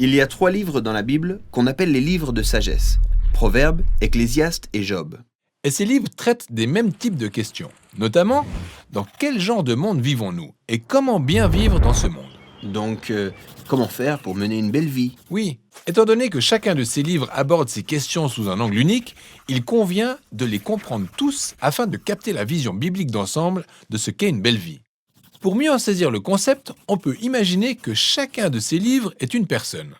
Il y a 3 livres dans la Bible qu'on appelle les livres de sagesse. Proverbes, Ecclésiaste et Job. Et ces livres traitent des mêmes types de questions, notamment dans quel genre de monde vivons-nous et comment bien vivre dans ce monde. Donc, comment faire pour mener une belle vie? Oui, étant donné que chacun de ces livres aborde ces questions sous un angle unique, il convient de les comprendre tous afin de capter la vision biblique d'ensemble de ce qu'est une belle vie. Pour mieux en saisir le concept, on peut imaginer que chacun de ces livres est une personne.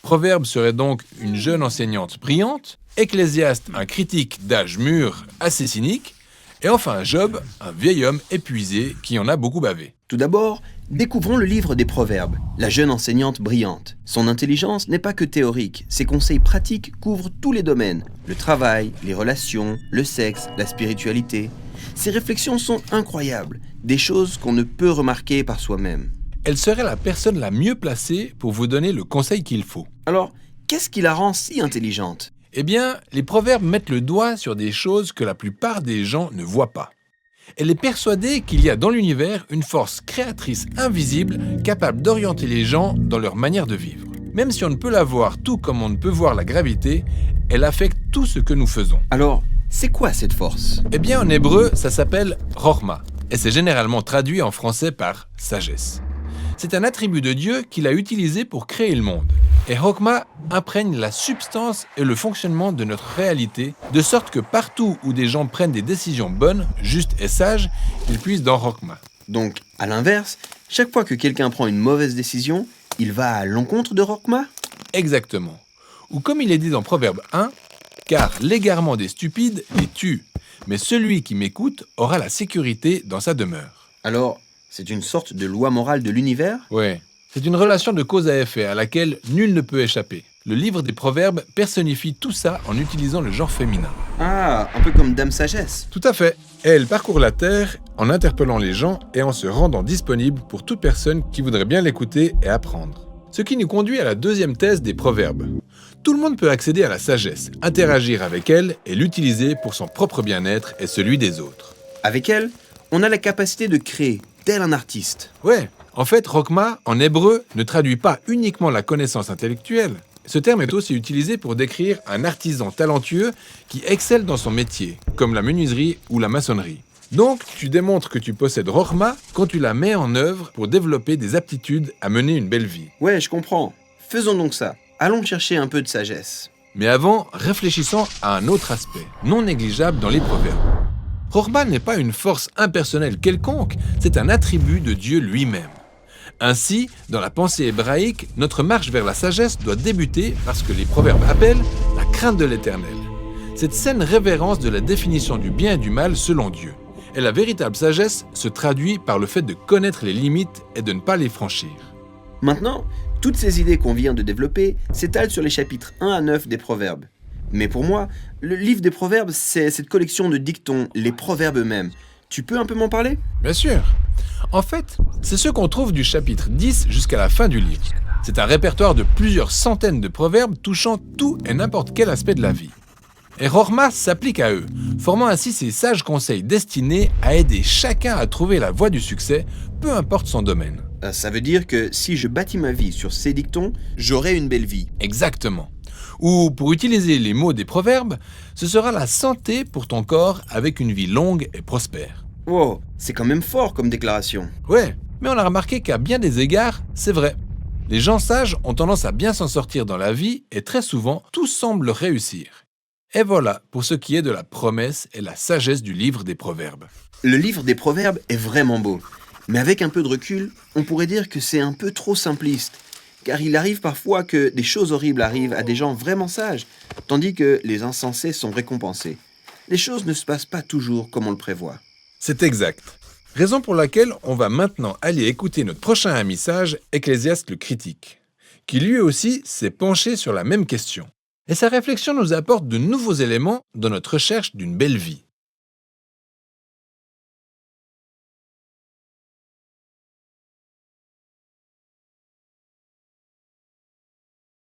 Proverbe serait donc une jeune enseignante brillante, Ecclésiaste un critique d'âge mûr assez cynique, et enfin Job, un vieil homme épuisé qui en a beaucoup bavé. Tout d'abord, découvrons le livre des Proverbes, la jeune enseignante brillante. Son intelligence n'est pas que théorique, ses conseils pratiques couvrent tous les domaines, le travail, les relations, le sexe, la spiritualité. Ses réflexions sont incroyables, des choses qu'on ne peut remarquer par soi-même. Elle serait la personne la mieux placée pour vous donner le conseil qu'il faut. Alors, qu'est-ce qui la rend si intelligente? Eh bien, les proverbes mettent le doigt sur des choses que la plupart des gens ne voient pas. Elle est persuadée qu'il y a dans l'univers une force créatrice invisible capable d'orienter les gens dans leur manière de vivre. Même si on ne peut la voir tout comme on ne peut voir la gravité, elle affecte tout ce que nous faisons. Alors, c'est quoi cette force? Eh bien, en hébreu, ça s'appelle Chokhma, et c'est généralement traduit en français par sagesse. C'est un attribut de Dieu qu'il a utilisé pour créer le monde. Et Chokhma imprègne la substance et le fonctionnement de notre réalité, de sorte que partout où des gens prennent des décisions bonnes, justes et sages, ils puissent dans Chokhma. Donc, à l'inverse, chaque fois que quelqu'un prend une mauvaise décision, il va à l'encontre de Chokhma? Exactement. Ou comme il est dit dans Proverbe 1, « Car l'égarement des stupides les tue, mais celui qui m'écoute aura la sécurité dans sa demeure. » Alors, c'est une sorte de loi morale de l'univers? Ouais. C'est une relation de cause à effet à laquelle nul ne peut échapper. Le livre des Proverbes personnifie tout ça en utilisant le genre féminin. Ah, un peu comme Dame Sagesse. Tout à fait. Et elle parcourt la terre en interpellant les gens et en se rendant disponible pour toute personne qui voudrait bien l'écouter et apprendre. Ce qui nous conduit à la deuxième thèse des Proverbes. Tout le monde peut accéder à la sagesse, interagir avec elle et l'utiliser pour son propre bien-être et celui des autres. Avec elle, on a la capacité de créer, tel un artiste. Ouais, en fait, Chokhma, en hébreu, ne traduit pas uniquement la connaissance intellectuelle. Ce terme est aussi utilisé pour décrire un artisan talentueux qui excelle dans son métier, comme la menuiserie ou la maçonnerie. Donc, tu démontres que tu possèdes Chokhma quand tu la mets en œuvre pour développer des aptitudes à mener une belle vie. Ouais, je comprends. Faisons donc ça. Allons chercher un peu de sagesse. Mais avant, réfléchissons à un autre aspect, non négligeable dans les proverbes. Chokhma n'est pas une force impersonnelle quelconque, c'est un attribut de Dieu lui-même. Ainsi, dans la pensée hébraïque, notre marche vers la sagesse doit débuter par ce que les proverbes appellent la crainte de l'Éternel. Cette saine révérence de la définition du bien et du mal selon Dieu. Et la véritable sagesse se traduit par le fait de connaître les limites et de ne pas les franchir. Maintenant, toutes ces idées qu'on vient de développer s'étalent sur les chapitres 1 à 9 des Proverbes. Mais pour moi, le livre des Proverbes, c'est cette collection de dictons, les proverbes eux-mêmes. Tu peux un peu m'en parler? Bien sûr. En fait, c'est ce qu'on trouve du chapitre 10 jusqu'à la fin du livre. C'est un répertoire de plusieurs centaines de proverbes touchant tout et n'importe quel aspect de la vie. Et Chokhma s'applique à eux, formant ainsi ces sages conseils destinés à aider chacun à trouver la voie du succès, peu importe son domaine. Ça veut dire que si je bâtis ma vie sur ces dictons, j'aurai une belle vie. Exactement. Ou, pour utiliser les mots des proverbes, ce sera la santé pour ton corps avec une vie longue et prospère. Wow, c'est quand même fort comme déclaration. Ouais, mais on a remarqué qu'à bien des égards, c'est vrai. Les gens sages ont tendance à bien s'en sortir dans la vie et très souvent, tout semble réussir. Et voilà pour ce qui est de la promesse et la sagesse du livre des Proverbes. Le livre des Proverbes est vraiment beau. Mais avec un peu de recul, on pourrait dire que c'est un peu trop simpliste. Car il arrive parfois que des choses horribles arrivent à des gens vraiment sages, tandis que les insensés sont récompensés. Les choses ne se passent pas toujours comme on le prévoit. C'est exact. Raison pour laquelle on va maintenant aller écouter notre prochain ami sage, Ecclésiaste le critique, qui lui aussi s'est penché sur la même question. Et sa réflexion nous apporte de nouveaux éléments dans notre recherche d'une belle vie.